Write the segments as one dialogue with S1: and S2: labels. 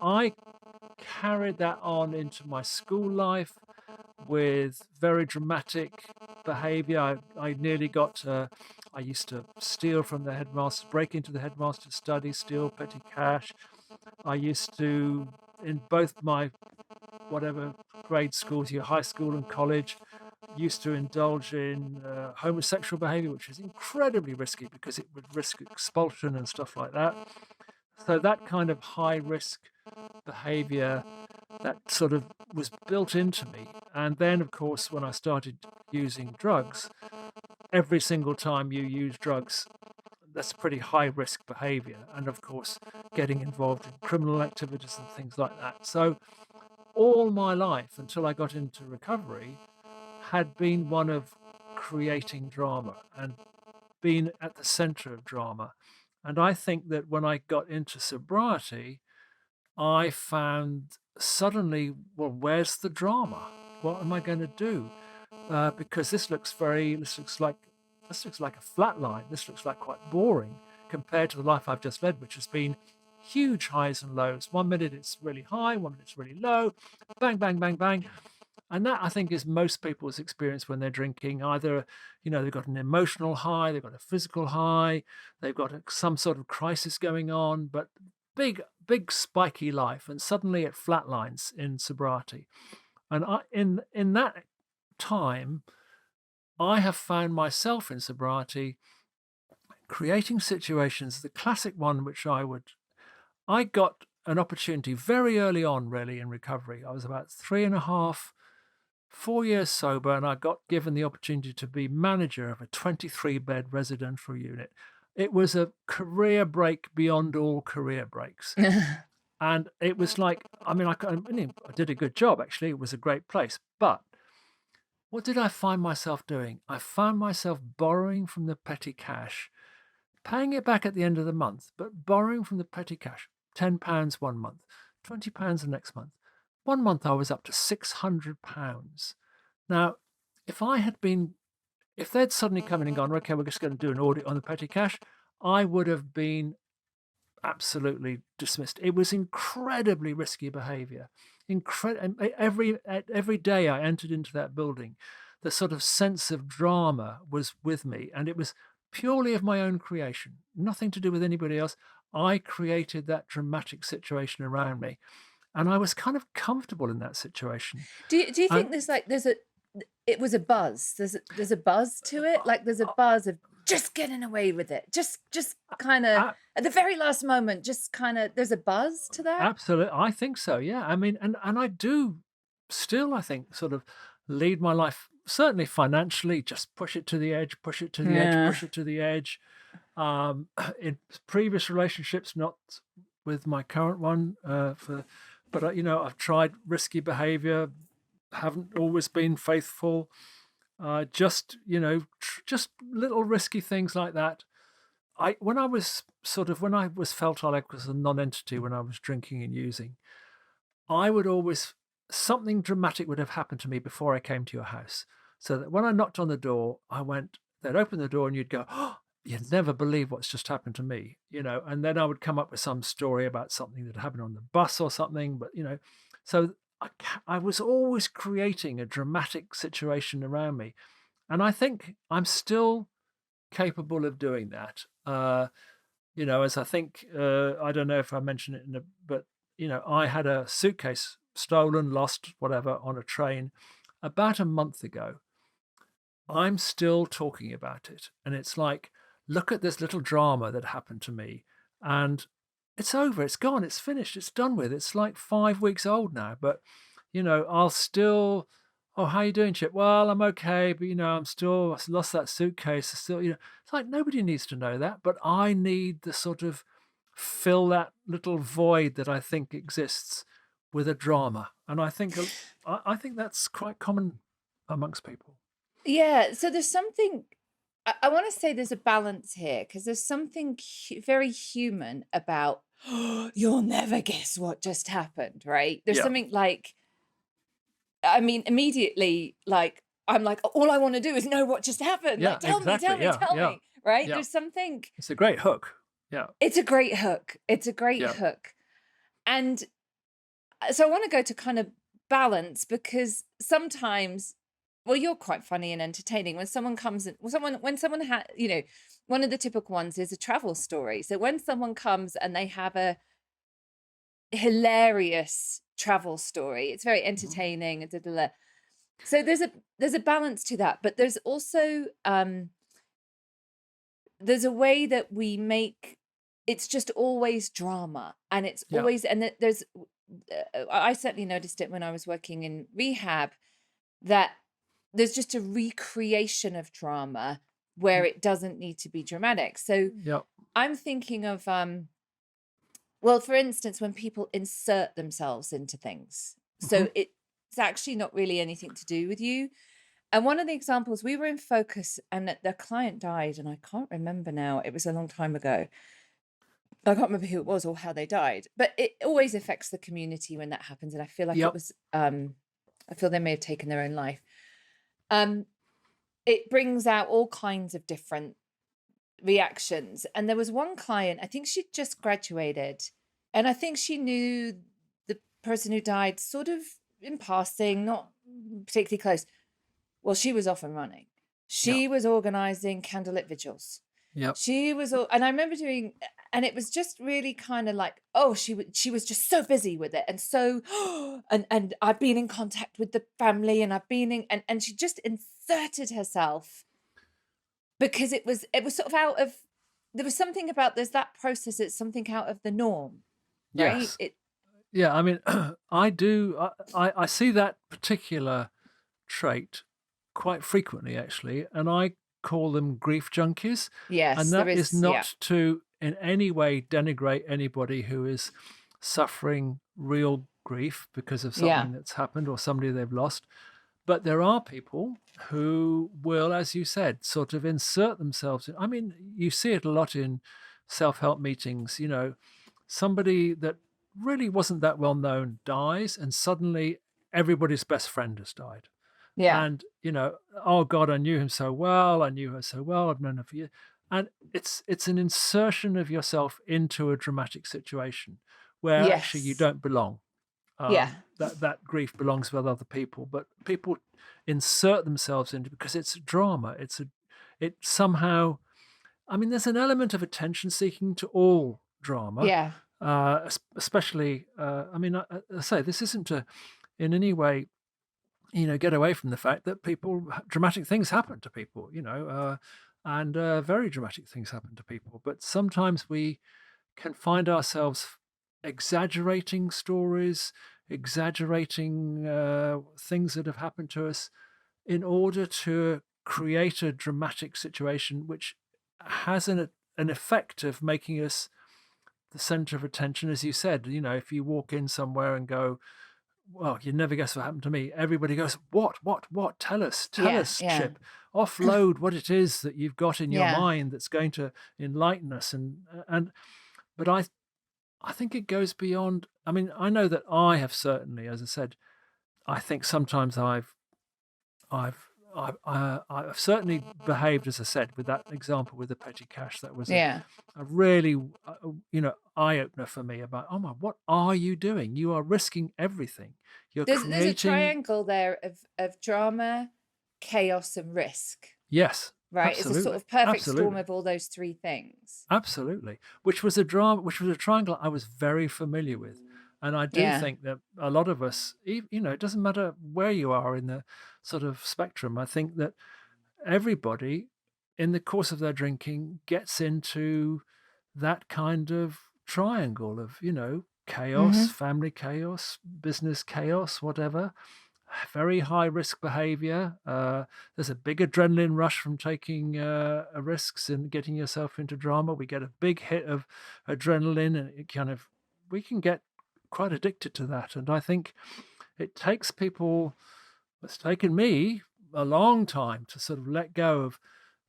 S1: I carried that on into my school life with very dramatic behavior. I nearly got, I used to steal from the headmaster, break into the headmaster's study, steal petty cash. I used to, in both my whatever grade schools, your high school and college, used to indulge in homosexual behavior, which is incredibly risky because it would risk expulsion and stuff like that. So that kind of high risk behavior that sort of was built into me. And then, of course, when I started using drugs, every single time you use drugs, that's pretty high risk behavior. And of course, getting involved in criminal activities and things like that. So all my life until I got into recovery had been one of creating drama and being at the center of drama. And I think that when I got into sobriety, I found suddenly, well, where's the drama? What am I going to do? Because this looks like a flat line. This looks like quite boring compared to the life I've just led, which has been huge highs and lows. 1 minute it's really high, 1 minute it's really low, bang, bang, bang, bang. And that I think is most people's experience when they're drinking. Either, they've got an emotional high, they've got a physical high, they've got some sort of crisis going on, but big, big spiky life, and suddenly it flatlines in sobriety. And in that time, I have found myself in sobriety creating situations. The classic one, which I got an opportunity very early on, really, in recovery. I was about 3.5, 4 years sober, and I got given the opportunity to be manager of a 23-bed residential unit. It was a career break beyond all career breaks. And it was like, I mean, I did a good job, actually. It was a great place. But what did I find myself doing? I found myself borrowing from the petty cash, paying it back at the end of the month, but borrowing from the petty cash, £10 one month, £20 the next month. 1 month I was up to £600. Now, if they'd suddenly come in and gone, okay, we're just going to do an audit on the petty cash, I would have been absolutely dismissed. It was incredibly risky behavior. Every day I entered into that building, the sort of sense of drama was with me, and it was purely of my own creation, nothing to do with anybody else. I created that dramatic situation around me, and I was kind of comfortable in that situation.
S2: Do you
S1: And
S2: think it was a buzz? There's a buzz to it? Like there's a buzz of just getting away with it. Just kind of
S1: a-
S2: at the very last moment, just kind of there's a buzz to that?
S1: Absolutely, I think so. Yeah, I mean, and I do still, I think, sort of lead my life certainly financially. Just push it to the edge, push it to the edge,
S2: Yeah.
S1: push it to the edge. In previous relationships, not with my current one, but I've tried risky behavior, haven't always been faithful. Just little risky things like that. When I was felt like I was a non-entity when I was drinking and using, I would always something dramatic would have happened to me before I came to your house. So that when I knocked on the door, they'd open the door and you'd go, oh, you'd never believe what's just happened to me, and then I would come up with some story about something that happened on the bus or something, but so I was always creating a dramatic situation around me. And I think I'm still capable of doing that. As I think, I don't know if I mentioned it but I had a suitcase stolen, lost, whatever, on a train about a month ago. I'm still talking about it. And it's like, look at this little drama that happened to me. And it's over. It's gone. It's finished. It's done with. It's like 5 weeks old now. But, I'll still, oh, how you doing, Chip? Well, I'm okay. But, I lost that suitcase. I still, it's like nobody needs to know that. But I need the sort of fill that little void that I think exists with a drama. And I think that's quite common amongst people.
S2: Yeah, so there's something I want to say there's a balance here because there's something very human about you'll never guess what just happened, right? There's
S1: Yeah.
S2: something like I mean, immediately, like, I'm like, all I want to do is know what just happened.
S1: Yeah,
S2: Like, tell me, tell
S1: exactly.
S2: me,
S1: Yeah,
S2: tell
S1: yeah,
S2: me, right?
S1: yeah.
S2: There's something,
S1: It's a great hook. Yeah,
S2: it's a great hook. It's a great
S1: yeah,
S2: hook. And so I want to go to kind of balance, because sometimes, well, you're quite funny and entertaining when someone comes and when someone one of the typical ones is a travel story. So when someone comes and they have a hilarious travel story, it's very
S1: Mhm.
S2: entertaining and da, da, da. So there's a balance to that, but there's also there's a way that we make it's just always drama, and it's
S1: Yeah.
S2: always, and there's I certainly noticed it when I was working in rehab, that there's just a recreation of drama where
S1: Mm.
S2: it doesn't need to be dramatic. So
S1: Yeah.
S2: I'm thinking of well, for instance, when people insert themselves into things.
S1: Mhm.
S2: So it's actually not really anything to do with you. And one of the examples, we were in focus and the client died, and I can't remember now. It was a long time ago. I can't remember who it was or how they died, but it always affects the community when that happens. And I feel like it
S1: Yep.
S2: was, I feel they may have taken their own life. Um, it brings out all kinds of different reactions. And there was one client, I think she'd just graduated, and I think she knew the person who died sort of in passing, not particularly close. Well, she was off and running.
S1: Yep.
S2: She was organizing candlelit vigils.
S1: Yep.
S2: She was all, and I remember doing, and it was just really kind of like, oh, she was just so busy with it, and so, and I've been in contact with the family, and I've been in, and she just inserted herself because it was sort of out of, there was something about, there's that process, it's something out of the norm, right?
S1: Yes.
S2: It
S1: Yeah. I mean, I do. I see that particular trait quite frequently, actually, and I call them grief junkies. And
S2: Yes, there
S1: that is
S2: is, yeah,
S1: not to in any way denigrate anybody who is suffering real grief because of
S2: yeah,
S1: something that's happened or somebody they've lost. But there are people who will, as you said, sort of insert themselves in. I mean, you see it a lot in self-help meetings, somebody that really wasn't that well known dies, and suddenly everybody's best friend has died.
S2: yeah,
S1: And, oh God, I knew him so well. I knew her so well. I've known her for years. And it's an insertion of yourself into a dramatic situation where actually you
S2: yes,
S1: don't belong.
S2: yeah,
S1: That grief belongs with other people, but people insert themselves into because it's drama. It somehow. I mean, there's an element of attention seeking to all drama,
S2: yeah,
S1: especially. I mean, I say this isn't to in any way get away from the fact that dramatic things happen to people, and very dramatic things happen to people. But sometimes we can find ourselves exaggerating stories, exaggerating things that have happened to us in order to create a dramatic situation which has an effect of making us the center of attention. As you said, if you walk in somewhere and go, well, you never guess what happened to me. Everybody goes, "What? What? What? Tell
S2: yeah,
S1: us,
S2: yeah,
S1: Chip. Offload what it is that you've got in your
S2: yeah.
S1: mind that's going to enlighten us." But I think it goes beyond. I mean, I know that I have certainly, as I said, I think sometimes I've I've certainly behaved as I said with that example with the petty cash. That was
S2: Yeah.
S1: a really eye opener for me about, oh my, what are you doing? You are risking everything. You're
S2: There's a
S1: creating.
S2: triangle there of drama, chaos, and risk,
S1: Yes,
S2: right? It's a sort
S1: absolutely,
S2: of perfect storm
S1: absolutely,
S2: of all those three things.
S1: absolutely. Which was a triangle I was very familiar with, and I do
S2: Yeah.
S1: think that a lot of us, it doesn't matter where you are in the sort of spectrum. I think that everybody, in the course of their drinking, gets into that kind of triangle of chaos,
S2: Mhm.
S1: family chaos, business chaos, whatever. Very high risk behavior. There's a big adrenaline rush from taking risks and getting yourself into drama. We get a big hit of adrenaline, and we can get quite addicted to that. And I think it takes people, it's taken me a long time to sort of let go of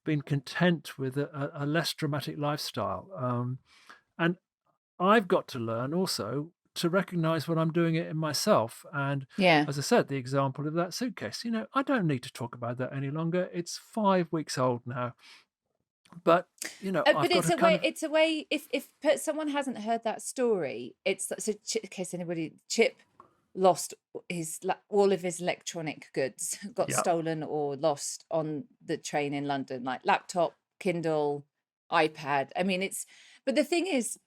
S1: being content with a less dramatic lifestyle. And I've got to learn also to recognize when I'm doing it in myself. And
S2: Yeah.
S1: as I said, the example of that suitcase, I don't need to talk about that any longer. It's 5 weeks old now. But,
S2: But
S1: I've got to kind of,
S2: it's a way, if someone hasn't heard that story, it's so, in case anybody, Chip lost all of his electronic goods, got
S1: Yeah.
S2: stolen or lost on the train in London, like laptop, Kindle, iPad. I mean, but the thing is,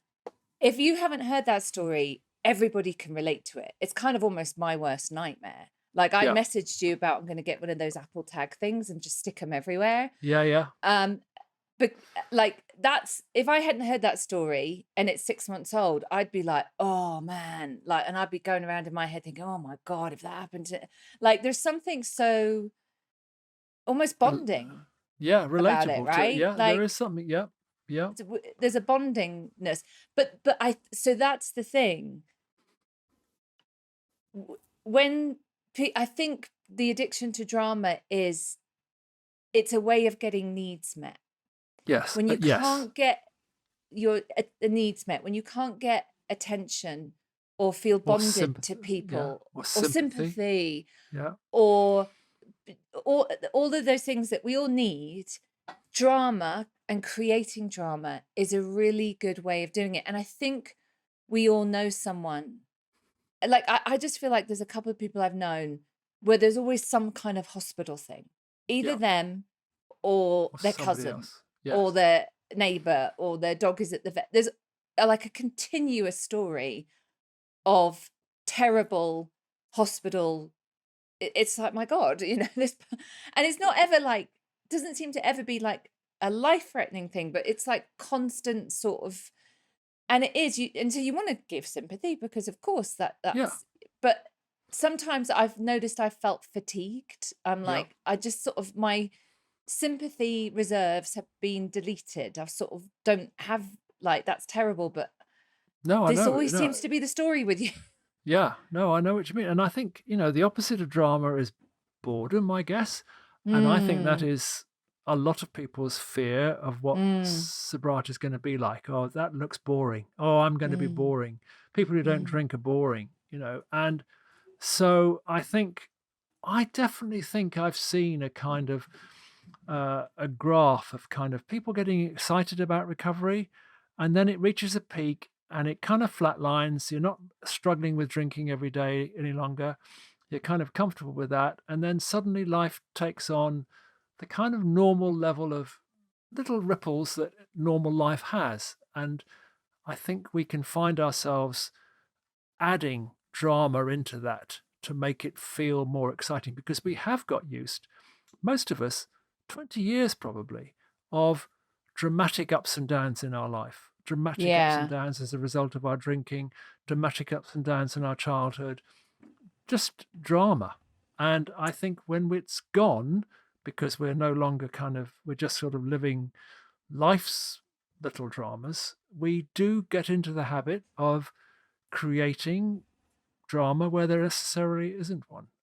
S2: if you haven't heard that story, everybody can relate to it. It's kind of almost my worst nightmare. Like I
S1: Yeah.
S2: messaged you about I'm going to get one of those Apple Tag things and just stick them everywhere.
S1: Yeah. Yeah.
S2: Um, but like that's if I hadn't heard that story and it's 6 months old, I'd be like, oh man, like, and I'd be going around in my head thinking, oh my God, if that happened to like, there's something so almost
S1: Rel-
S2: bonding
S1: yeah.
S2: about it,
S1: Relatable to,
S2: right?
S1: yeah, there
S2: Like
S1: is something. Yeah. Yeah.
S2: there's a bondingness, but so that's the thing. When I think the addiction to drama it's a way of getting needs met.
S1: Yes.
S2: When you
S1: Yes.
S2: can't get your needs met, when you can't get attention or feel
S1: Or
S2: bonded to
S1: sympathy. Yeah.
S2: people
S1: Or
S2: or
S1: sympathy.
S2: sympathy
S1: Yeah.
S2: or all of those things that we all need, drama and creating drama is a really good way of doing it. And I think we all know someone. Like I just feel like there's a couple of people I've known where there's always some kind of hospital thing, either
S1: Yeah.
S2: them or
S1: Or
S2: their
S1: somebody
S2: cousin
S1: else.
S2: or
S1: Yes.
S2: their neighbor or their dog is at the vet. There's like a continuous story of terrible hospital. It's like, my God, this, and it's not ever like, doesn't seem to ever be like a life-threatening thing, but it's like constant sort of, and it is you, and so you want to give sympathy because of course
S1: Yeah.
S2: but sometimes I've noticed I felt fatigued. I'm
S1: Yeah.
S2: like, I just sort of, my sympathy reserves have been deleted. I sort of don't have, like, that's terrible, but
S1: No, I
S2: this
S1: know.
S2: always
S1: No.
S2: seems to be the story with you.
S1: Yeah. No, I know what you mean. And I think, the opposite of drama is boredom, I guess. And I think that
S2: Mm,
S1: is a lot of people's fear of what
S2: mm,
S1: sobriety is going to be like. Oh, that looks boring. Oh, I'm going to be
S2: mm,
S1: boring. People who don't
S2: mm.
S1: drink are boring. And so I definitely think I've seen a kind of a graph of kind of people getting excited about recovery, and then it reaches a peak and it kind of flatlines. You're not struggling with drinking every day any longer. You're kind of comfortable with that. And then suddenly life takes on the kind of normal level of little ripples that normal life has. And I think we can find ourselves adding drama into that to make it feel more exciting because we have got used, most of us, 20 years probably, of dramatic ups and downs in our life, dramatic ups and
S2: Yeah.
S1: downs as a result of our drinking, dramatic ups and downs in our childhood, just drama. And I think when it's gone, because we're no longer we're just sort of living life's little dramas, we do get into the habit of creating drama where there necessarily isn't one.